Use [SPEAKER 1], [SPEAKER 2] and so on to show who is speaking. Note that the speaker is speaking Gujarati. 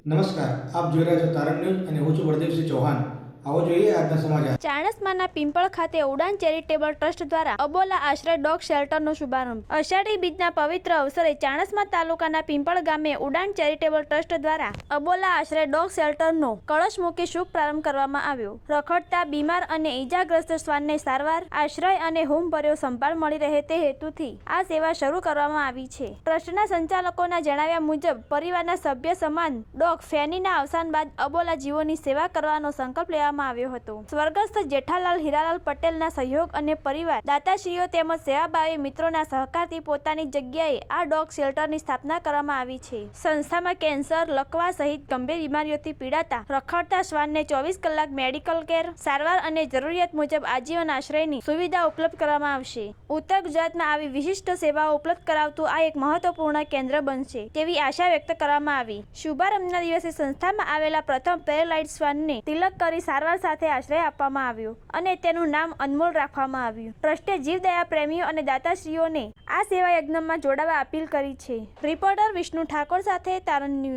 [SPEAKER 1] નમસ્કાર, આપ જોઈ રહ્યા છો તારણ ન્યૂઝ અને હું છું બળદેવસિંહ ચૌહાણ. આવો જોઈએ આજના સમાચાર.
[SPEAKER 2] ચાણસ્માના પિંપળ ખાતે ઉડાન ચેરિટેબલ ટ્રસ્ટ દ્વારા અબોલા આશ્રય ડોગ શેલ્ટરનો શુભારંભ. અષાઢી બીજના પવિત્ર અવસરે ચાણસ્મા તાલુકાના પિંપળ ગામે ઉડાન ચેરિટેબલ ટ્રસ્ટ દ્વારા અબોલા આશ્રય ડોગ શેલ્ટરનો કળશ મૂકી શુભ પ્રારંભ કરવામાં આવ્યો. રખડતા, બીમાર અને ઈજાગ્રસ્ત શ્વાનને સારવાર, આશ્રય અને હુંભર્યો સંભાળ મળી રહે તે હેતુથી આ સેવા શરૂ કરવામાં આવી છે. ટ્રસ્ટના સંચાલકોના જણાવ્યા મુજબ પરિવારના સભ્ય સમાન ડોગ ફેનીના અવસાન બાદ અબોલા જીવોની સેવા કરવાનો સંકલ્પ લેવામાં આવ્યો હતો. સ્વર્ગસ્થ જેઠાલાલ હીરાલાલ પટેલના સહયોગ અને પરિવાર, દાતાશ્રીઓ તેમજ સેવાભાવી મિત્રોના સહકારથી પોતાની જગ્યાએ આ ડોગ શેલ્ટરની સ્થાપના કરવામાં આવી છે. સંસ્થામાં કેન્સર, લકવા સહિત ગંભીર બીમારીઓથી પીડાતા રખડતા શ્વાનને 24 કલાક મેડિકલ કેર, સારવાર અને જરૂરિયાત મુજબ આજીવન આશ્રયની સુવિધા ઉપલબ્ધ કરવામાં આવશે. ઉત્તર ગુજરાતમાં આવી વિશિષ્ટ સેવાઓ ઉપલબ્ધ કરાવતું આ એક મહત્વપૂર્ણ કેન્દ્ર બનશે તેવી આશા વ્યક્ત કરવામાં આવી. શુભારંભના દિવસે સંસ્થામાં આવેલા પ્રથમ પેરાલાઇઝ શ્વાનને તિલક કરી સારવાર સાથે આશ્રય આપવામાં આવ્યો અને તેનું નામ અનમોલ રાખવામાં આવ્યું. ટ્રસ્ટે જીવદયા પ્રેમીઓ અને દાતાશ્રીઓને આ સેવા યજ્ઞમાં જોડાવા અપીલ કરી છે. રિપોર્ટર વિષ્ણુ ઠાકોર સાથે તારણ ન્યૂઝ.